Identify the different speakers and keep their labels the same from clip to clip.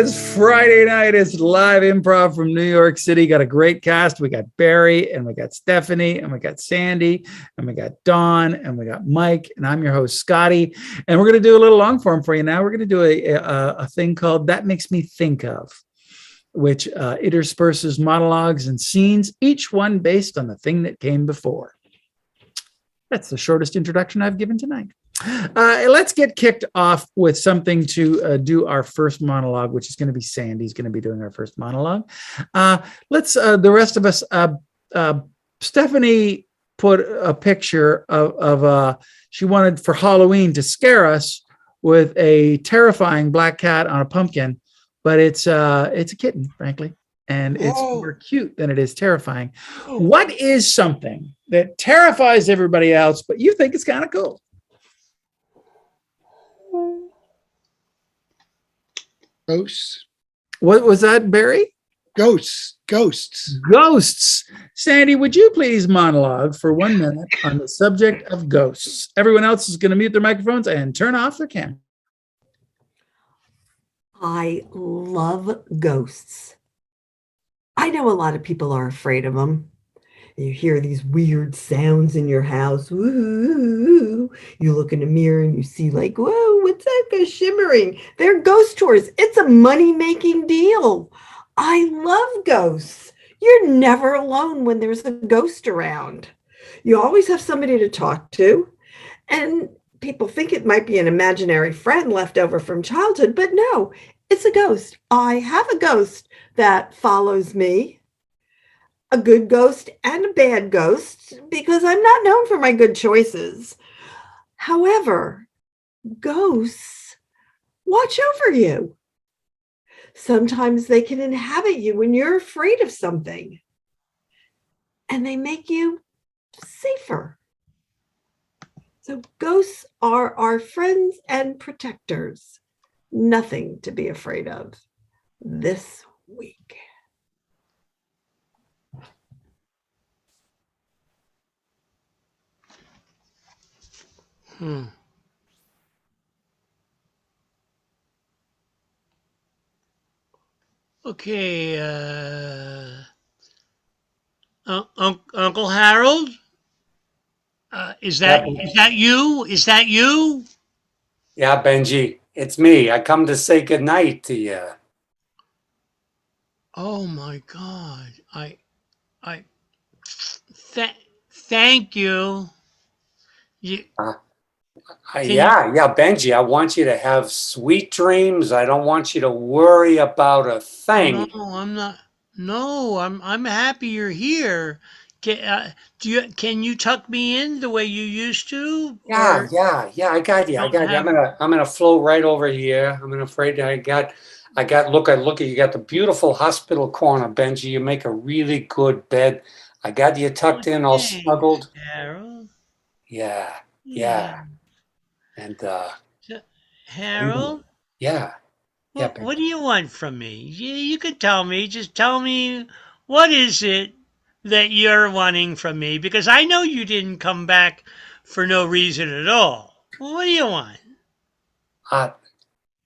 Speaker 1: It's Friday night. It's live improv from New York City. Got a great cast. We got Barry, and we got Stephanie, and we got Sandy, and we got Dawn, and we got Mike, and I'm your host, Scotty. And we're going to do a little long form for you now. We're going to do a thing called That Makes Me Think Of, which intersperses monologues and scenes, each one based on the thing that came before. That's the shortest introduction I've given tonight. Let's get kicked off with something to do our first monologue, which is going to be Sandy's going to be doing our first monologue. Let's the rest of us. Stephanie put a picture of she wanted for Halloween to scare us with a terrifying black cat on a pumpkin, but it's a kitten, frankly, and it's more cute than it is terrifying. What is something that terrifies everybody else, but you think it's kind of cool?
Speaker 2: Ghosts.
Speaker 1: What was that, Barry?
Speaker 2: Ghosts.
Speaker 1: Sandy, would you please monologue for 1 minute on the subject of ghosts? Everyone else is going to mute their microphones and turn off their camera.
Speaker 3: I love ghosts. I know a lot of people are afraid of them. You hear these weird sounds in your house. Woo. You look in the mirror and you see like, whoa, what's that shimmering? They're ghost tours. It's a money-making deal. I love ghosts. You're never alone when there's a ghost around. You always have somebody to talk to. And people think it might be an imaginary friend left over from childhood, but no, it's a ghost. I have a ghost that follows me. A good ghost and a bad ghost, because I'm not known for my good choices. However, ghosts watch over you. Sometimes they can inhabit you when you're afraid of something, and they make you safer. So ghosts are our friends and protectors. Nothing to be afraid of this week.
Speaker 4: Okay, Uncle Harold, is that you? Is that you?
Speaker 5: Yeah, Benji, it's me. I come to say goodnight to you.
Speaker 4: Oh my God! Thank you.
Speaker 5: Yeah, Benji, I want you to have sweet dreams. I don't want you to worry about a thing.
Speaker 4: No, I'm not. No, I'm happy you're here. Can you tuck me in the way you used to?
Speaker 5: Yeah, I got you. I'm gonna float right over here. I'm afraid I got look at you got the beautiful hospital corner, Benji. You make a really good bed. I got you tucked in, all snuggled.
Speaker 4: Harold.
Speaker 5: Yeah. And
Speaker 4: Harold?
Speaker 5: Yeah.
Speaker 4: What do you want from me? You could tell me. Just tell me, what is it that you're wanting from me? Because I know you didn't come back for no reason at all. What do you want?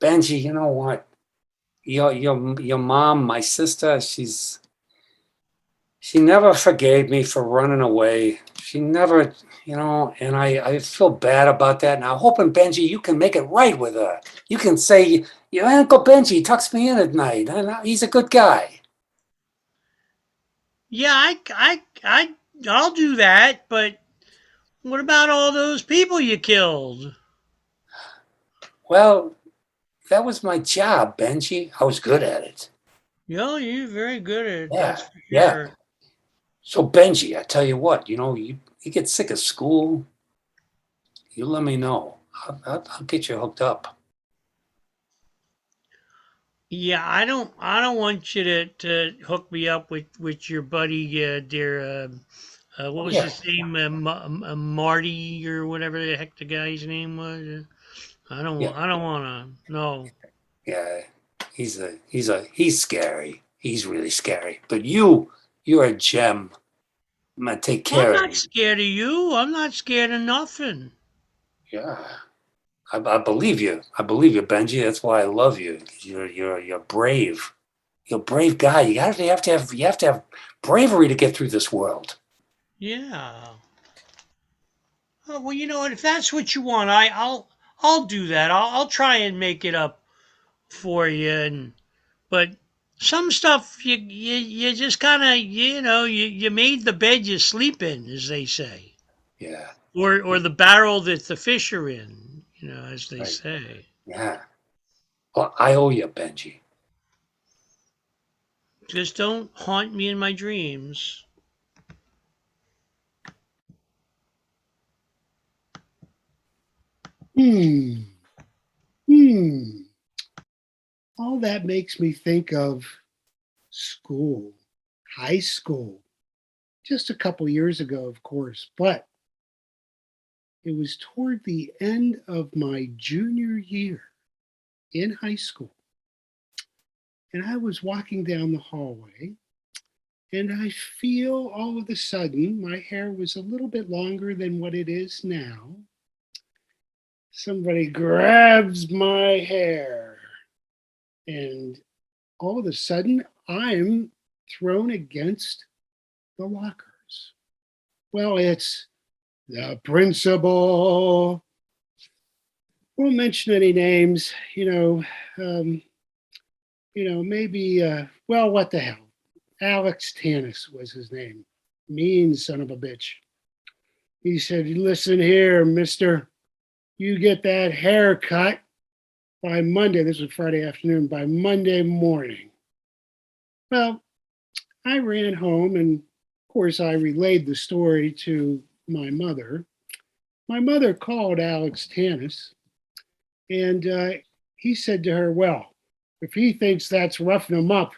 Speaker 5: Benji, you know what? Your mom, my sister, she never forgave me for running away. She never, and I feel bad about that. And I'm hoping, Benji, you can make it right with her. You can say, your Uncle Benji tucks me in at night. He's a good guy.
Speaker 4: Yeah, I'll do that. But what about all those people you killed?
Speaker 5: Well, that was my job, Benji. I was good at it.
Speaker 4: Yeah, you're very good at it.
Speaker 5: Yeah,
Speaker 4: that's for sure.
Speaker 5: Yeah. So, Benji, I tell you what, you get sick of school, you let me know. I'll get you hooked up.
Speaker 4: Yeah, I don't want you to hook me up with your buddy, dear. What was his name? Marty or whatever the heck the guy's name was. I don't want to. No.
Speaker 5: Yeah, he's scary. He's really scary. But you're a gem. I'm gonna take care of you.
Speaker 4: I'm not scared of you. I'm not scared of nothing.
Speaker 5: Yeah. I believe you. I believe you, Benji. That's why I love you. You're brave. You're a brave guy. You have to have bravery to get through this world.
Speaker 4: Yeah. Oh, well, you know what? If that's what you want, I'll do that. I'll try and make it up for you. But some stuff you just kind of you made the bed you sleep in, as they say,
Speaker 5: Yeah.
Speaker 4: or the barrel that the fish are in, as they
Speaker 5: Right.
Speaker 4: say.
Speaker 5: Yeah. Well, I owe you, Benji.
Speaker 4: Just don't haunt me in my dreams.
Speaker 2: Hmm. Hmm. All that makes me think of school, high school, just a couple years ago, of course, but it was toward the end of my junior year in high school. And I was walking down the hallway, and I feel all of a sudden my hair was a little bit longer than what it is now. Somebody grabs my hair, and all of a sudden I'm thrown against the lockers. Well, it's the principal. Won't mention any names, maybe, well, what the hell? Alex Tanis was his name. Mean son of a bitch. He said, listen here, mister, you get that haircut by Monday. This was Friday afternoon, by Monday morning. Well, I ran home, and of course, I relayed the story to my mother. My mother called Alex Tanis, and he said to her, well, if he thinks that's roughing him up,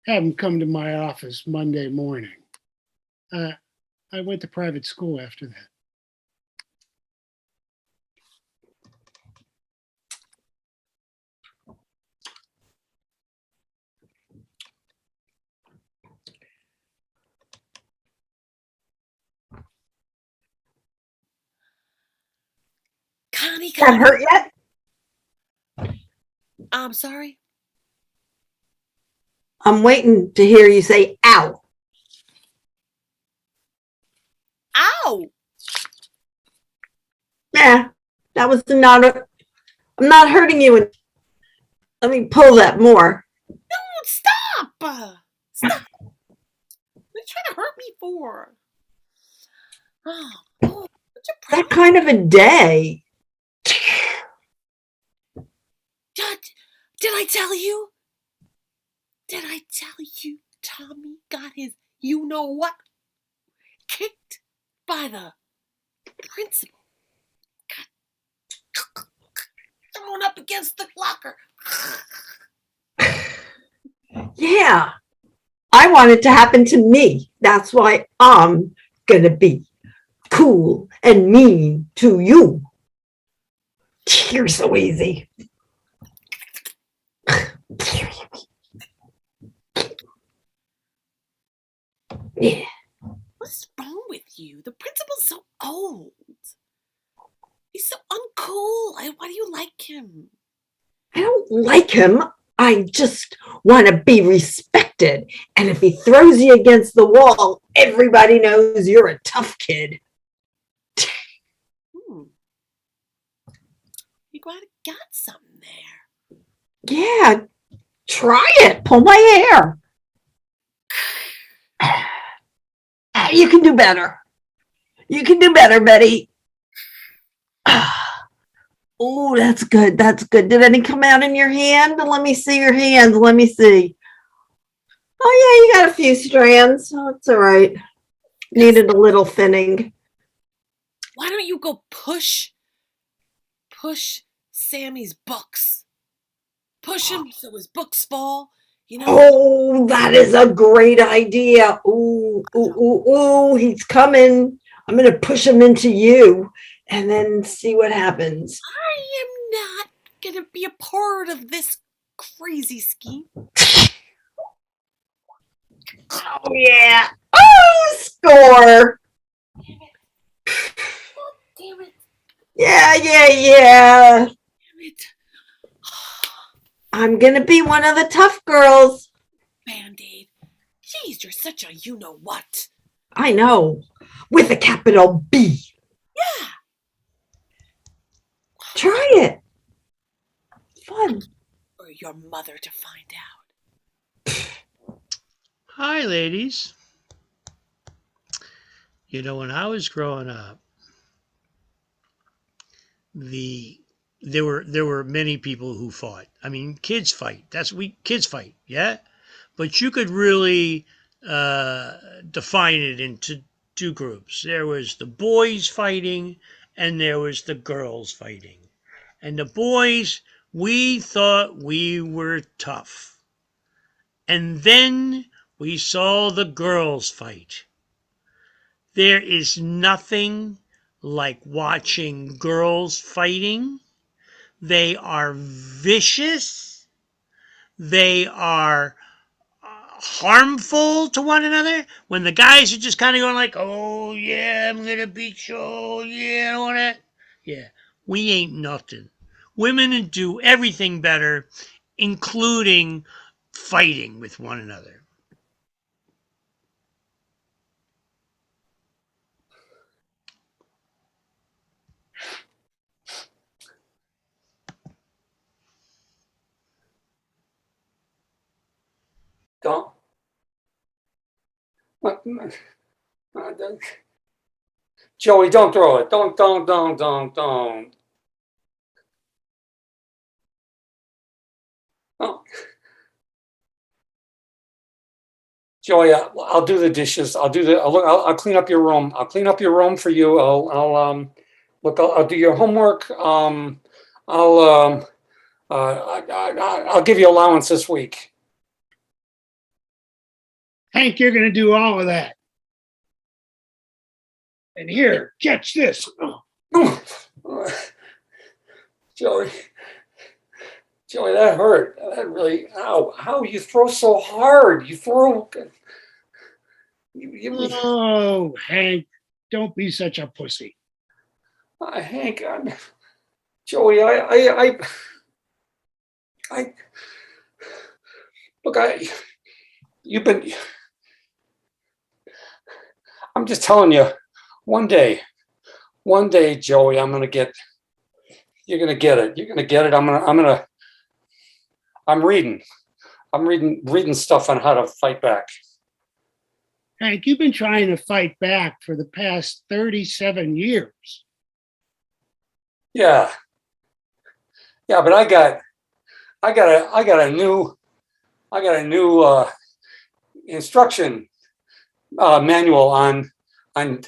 Speaker 2: have him come to my office Monday morning. I went to private school after that.
Speaker 3: That
Speaker 6: Connie,
Speaker 3: hurt yet?
Speaker 6: I'm sorry.
Speaker 3: I'm waiting to hear you say ow.
Speaker 6: Ow!
Speaker 3: Yeah, that was not I'm not hurting you. Let me pull that more.
Speaker 6: Stop! Stop! What are you trying to hurt me for? Oh, what's your
Speaker 3: That
Speaker 6: problem?
Speaker 3: kind of a day.
Speaker 6: Did I tell you? Did I tell you Tommy got his you-know-what kicked by the principal? Got thrown up against the locker.
Speaker 3: Yeah, I want it to happen to me. That's why I'm gonna be cool and mean to you. You're so easy. Yeah.
Speaker 6: What's wrong with you? The principal's so old. He's so uncool. Why do you like him?
Speaker 3: I don't like him. I just want to be respected. And if he throws you against the wall, everybody knows you're a tough kid.
Speaker 6: You got something there.
Speaker 3: Yeah, try it. Pull my hair. You can do better. You can do better, Betty. Oh, that's good. That's good. Did any come out in your hand? Let me see your hands. Let me see. Oh, yeah, you got a few strands. Oh, it's all right. Needed a little thinning.
Speaker 6: Why don't you go push Sammy's books? Push him so his books fall.
Speaker 3: Oh, that is a great idea. Ooh, ooh, ooh, ooh, he's coming. I'm going to push him into you and then see what happens.
Speaker 6: I am not going to be a part of this crazy scheme.
Speaker 3: Oh, yeah. Oh, score.
Speaker 6: Damn it.
Speaker 3: Yeah.
Speaker 6: Damn it.
Speaker 3: I'm going to be one of the tough girls.
Speaker 6: Band-Aid. Jeez, you're such a you-know-what.
Speaker 3: I know. With a capital B.
Speaker 6: Yeah.
Speaker 3: Try it. Fun.
Speaker 6: Or your mother to find out.
Speaker 4: Hi, ladies. When I was growing up, there were many people who fought. I mean, kids fight. Kids fight, yeah. But you could really define it into two groups. There was the boys fighting, and there was the girls fighting. And the boys, we thought we were tough. And then we saw the girls fight. There is nothing like watching girls fighting. They are vicious. They are harmful to one another. When the guys are just kind of going like, "Oh yeah, I'm gonna beat you. Oh yeah, all that." Yeah, we ain't nothing. Women do everything better, including fighting with one another.
Speaker 5: Don't. Joey, don't throw it. Don't. Oh. Joey, I'll do the dishes. I'll clean up your room. I'll clean up your room for you. I'll do your homework. I'll I'll give you allowance this week.
Speaker 2: Hank, you're going to do all of that. And here, catch this.
Speaker 5: Joey, that hurt. That really, ow, how you throw so hard? You throw.
Speaker 2: Oh, Hank, don't be such a pussy.
Speaker 5: Hank, Joey, look, you've been. I'm just telling you, one day, Joey, you're gonna get it. You're gonna get it. I'm reading stuff on how to fight back.
Speaker 2: Hank, you've been trying to fight back for the past 37 years.
Speaker 5: Yeah, but I got a new instruction manual on. I'm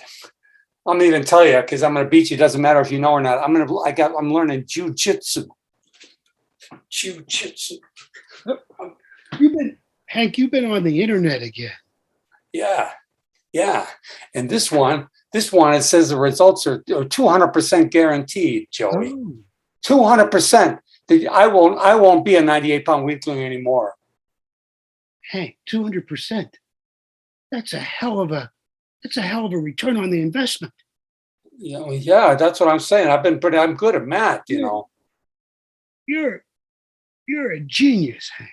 Speaker 5: gonna even tell you because I'm gonna beat you. Doesn't matter if you know or not. I'm learning jujitsu.
Speaker 2: Hank, you've been on the internet again.
Speaker 5: Yeah. And this one, it says the results are 200% guaranteed, Joey. 200%. I won't be a 98-pound weakling anymore.
Speaker 2: Hank, 200%. That's a hell of a return on the investment.
Speaker 5: Yeah, that's what I'm saying. I'm good at math,
Speaker 2: You're a genius, Hank.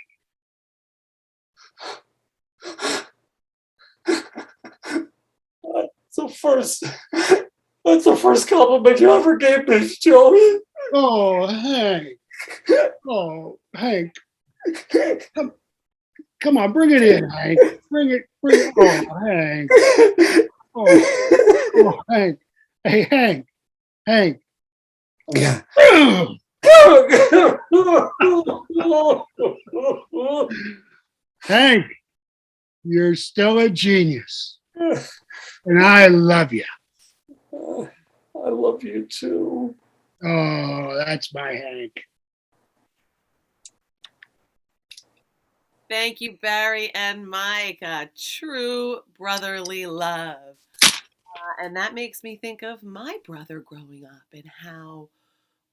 Speaker 5: That's the first compliment you ever gave me, Joey.
Speaker 2: Oh, Hank. Oh, Hank. Come on, bring it in, Hank. Bring it. Oh, Hank. Oh, Hank. Hey, Hank.
Speaker 5: Yeah.
Speaker 2: Hank, you're still a genius. And I love you.
Speaker 5: I love you too.
Speaker 2: Oh, that's my Hank.
Speaker 6: Thank you, Barry and Mike. True brotherly love. And that makes me think of my brother growing up and how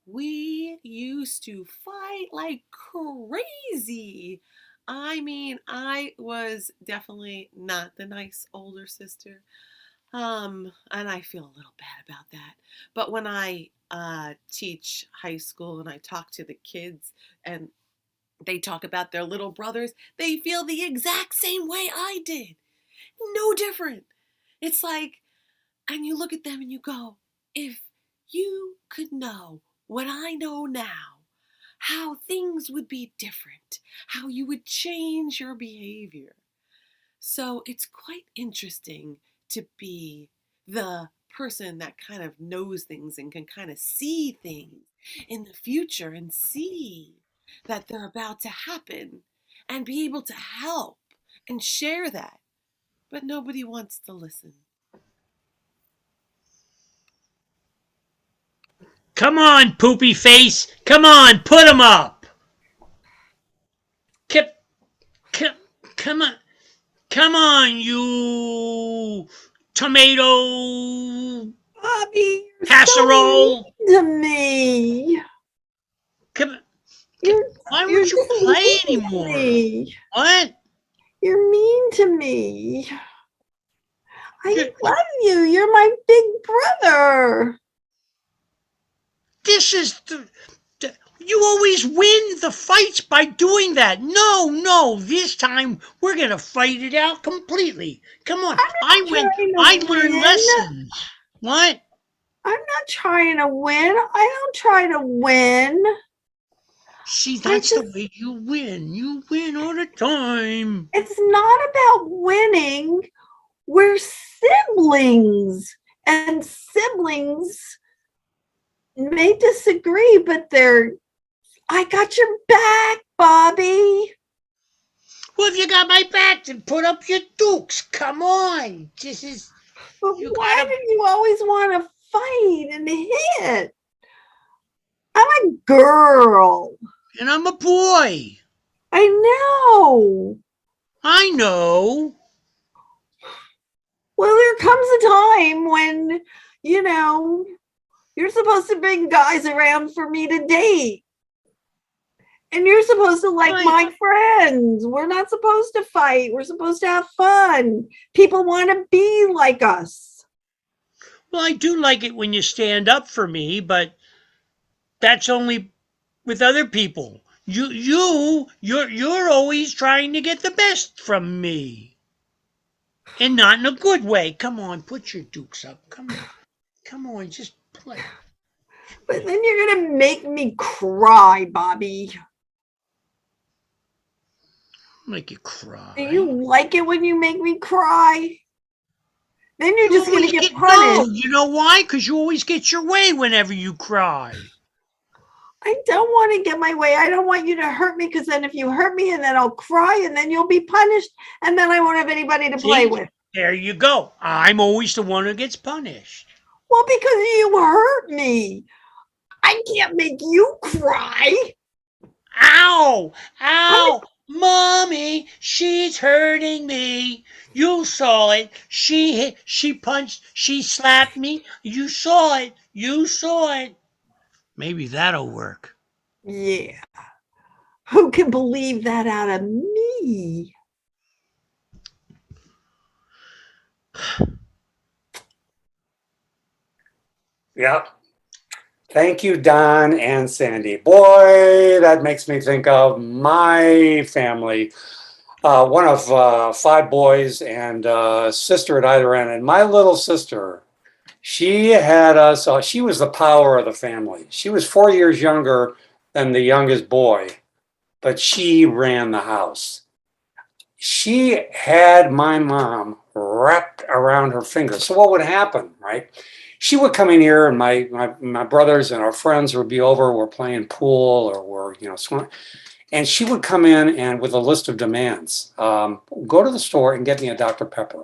Speaker 6: we used to fight like crazy. I mean, I was definitely not the nice older sister. And I feel a little bad about that. But when I teach high school and I talk to the kids and they talk about their little brothers, they feel the exact same way I did. No different. It's like, and you look at them and you go, if you could know what I know now, how things would be different, how you would change your behavior. So it's quite interesting to be the person that kind of knows things and can kind of see things in the future and see that they're about to happen and be able to help and share that. But nobody wants to listen.
Speaker 4: Come on, poopy face. Come on, put 'em up. Come, come, come on. Come on, you tomato
Speaker 3: Bobby, you're
Speaker 4: casserole.
Speaker 3: so mean to me.
Speaker 4: Come on.
Speaker 3: You're
Speaker 4: Why
Speaker 3: you're
Speaker 4: won't you
Speaker 3: just
Speaker 4: play
Speaker 3: mean to
Speaker 4: anymore?
Speaker 3: me.
Speaker 4: What?
Speaker 3: You're mean to me. I
Speaker 4: You-
Speaker 3: love you. You're my big brother.
Speaker 4: This is you always win the fights by doing that. No, this time we're gonna fight it out completely. Come on,
Speaker 3: Trying to
Speaker 4: I learned
Speaker 3: win.
Speaker 4: lessons. What?
Speaker 3: I'm not trying to win. I don't try to win.
Speaker 4: See, that's the way you win. You win all the time.
Speaker 3: It's not about winning. We're siblings. And siblings may disagree, but I got your back, Bobby.
Speaker 4: Well, if you got my back, then put up your dukes. Come on. This is.
Speaker 3: But
Speaker 4: You
Speaker 3: why
Speaker 4: gotta-
Speaker 3: do you always want to fight and hit? I'm a girl.
Speaker 4: And I'm a boy.
Speaker 3: I know.
Speaker 4: I know.
Speaker 3: Well, there comes a time when, you're supposed to bring guys around for me to date. And you're supposed to like
Speaker 4: Right.
Speaker 3: my friends. We're not supposed to fight. We're supposed to have fun. People want to be like us.
Speaker 4: Well, I do like it when you stand up for me, but that's only with other people. You're always trying to get the best from me. And not in a good way. Come on, put your dukes up. Come on, just play.
Speaker 3: But then you're going to make me cry, Bobby.
Speaker 4: Make you cry.
Speaker 3: Do you like it when you make me cry? Then you're just going to get
Speaker 4: No,
Speaker 3: punished.
Speaker 4: you know why? Because you always get your way whenever you cry.
Speaker 3: I don't want to get my way. I don't want you to hurt me, because then if you hurt me, and then I'll cry, and then you'll be punished, and then I won't have anybody to play with.
Speaker 4: There you go. I'm always the one who gets punished.
Speaker 3: Well, because you hurt me. I can't make you cry.
Speaker 4: Ow! Ow! Mommy, she's hurting me. You saw it. She punched, she slapped me. You saw it. You saw it. Maybe that'll work.
Speaker 3: Yeah. Who can believe that out of me?
Speaker 5: Yep. Thank you, Don and Sandy. Boy, that makes me think of my family. One of 5 boys and a sister at either end. And my little sister, she had us, she was the power of the family. She was 4 years younger than the youngest boy, but she ran the house. She had my mom wrapped around her finger. So what would happen, right? She would come in here, and my brothers and our friends would be over. We're playing pool, or we're swimming, and she would come in and with a list of demands. Go to the store and get me a Dr. Pepper.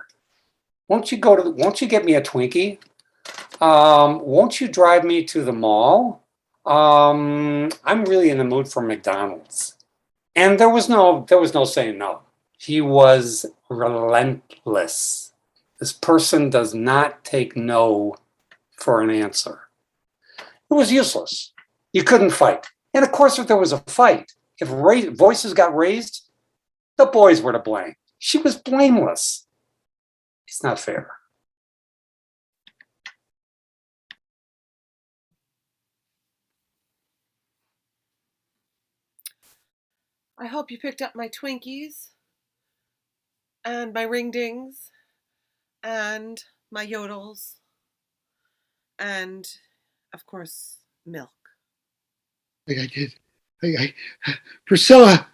Speaker 5: Won't you get me a Twinkie? Won't you drive me to the mall? I'm really in the mood for McDonald's. And there was no saying no. He was relentless. This person does not take no for an answer. It was useless. You couldn't fight. And of course, if there was a fight, if voices got raised, the boys were to blame. She was blameless. It's not fair.
Speaker 6: I hope you picked up my Twinkies and my ring dings and my yodels and, of course, milk.
Speaker 2: I did. Priscilla,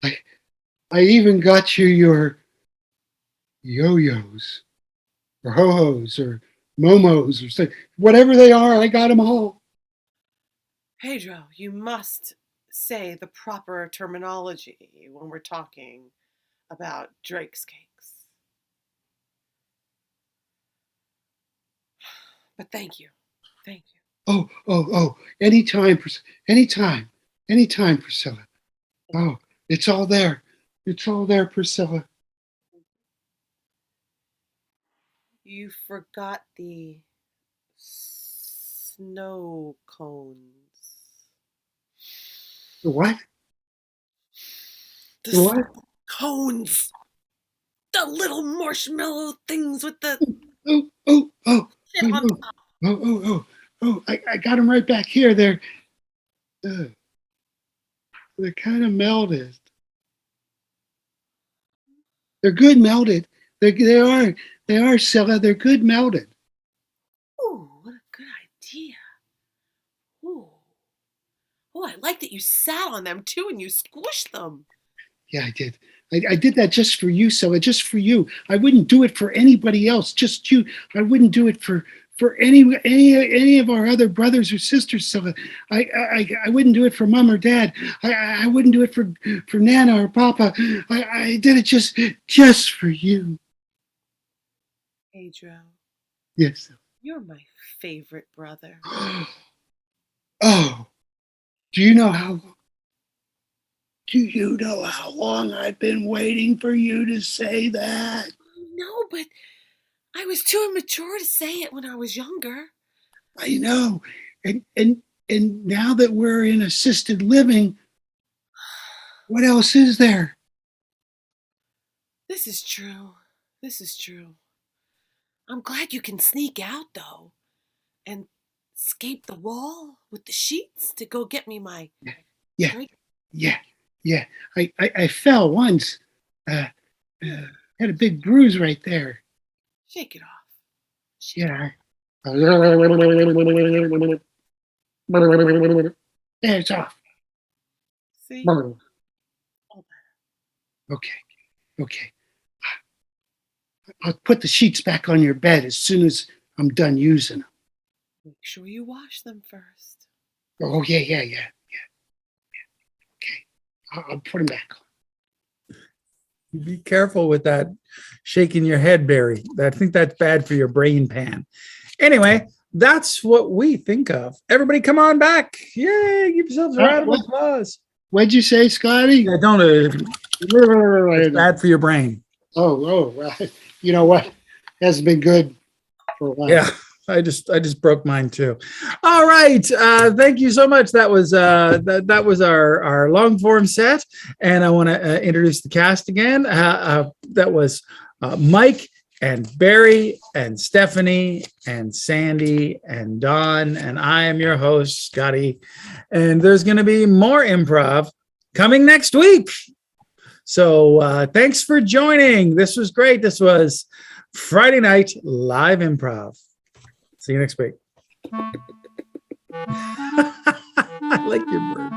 Speaker 2: I even got you your yo-yos or ho-hos or momos or something. Whatever they are, I got them all.
Speaker 6: Pedro, you must say the proper terminology when we're talking about Drake's cakes. But thank you. Thank you.
Speaker 2: Oh, anytime, Priscilla. Oh, it's all there. It's all there, Priscilla.
Speaker 6: You forgot the snow cones.
Speaker 2: The what?
Speaker 6: The
Speaker 2: The what?
Speaker 6: cones. The little marshmallow things with the
Speaker 2: Oh,
Speaker 6: shit on
Speaker 2: oh,
Speaker 6: top.
Speaker 2: I got them right back here. Uh, they're kind of melted. They're good melted. They are, Scylla. They're good melted.
Speaker 6: Ooh, what a good idea. Ooh. Oh, I like that you sat on them too and you squished them.
Speaker 2: Yeah, I did. I did that just for you, Scylla, just for you. I wouldn't do it for anybody else, just you. I wouldn't do it for any of our other brothers or sisters, Scylla. I wouldn't do it for mom or dad. I wouldn't do it for Nana or Papa. I did it just for you.
Speaker 6: Pedro,
Speaker 2: Yes.
Speaker 6: you're my favorite brother.
Speaker 2: Oh, do you know how? Do you know how long I've been waiting for you to say that?
Speaker 6: No, but I was too immature to say it when I was younger.
Speaker 2: I know. And now that we're in assisted living, what else is there?
Speaker 6: This is true. This is true. I'm glad you can sneak out, though, and escape the wall with the sheets to go get me my
Speaker 2: Yeah,
Speaker 6: drink.
Speaker 2: yeah, yeah. I fell once. Had a big bruise right there.
Speaker 6: Shake it off. Shake
Speaker 2: Yeah. There, it's off.
Speaker 6: See? All better.
Speaker 2: Okay. I'll put the sheets back on your bed as soon as I'm done using them.
Speaker 6: Make sure you wash them first.
Speaker 2: Oh, yeah. Okay. I'll put them back on.
Speaker 1: Be careful with that shaking your head, Barry. I think that's bad for your brain pan. Anyway, that's what we think of. Everybody come on back. Yay, give yourselves a round of applause.
Speaker 2: What'd you say, Scotty?
Speaker 1: Yeah, don't it's bad for your brain.
Speaker 2: Well, you know what? Hasn't been good for a while.
Speaker 1: Yeah, I just broke mine too. All right, thank you so much. That was our long form set, and I want to introduce the cast again. That was Mike and Barry and Stephanie and Sandi and Don, and I am your host, Scotty. And there's going to be more improv coming next week. So thanks for joining. This was great. This was Friday Night Live Improv. See you next week. I like your bird.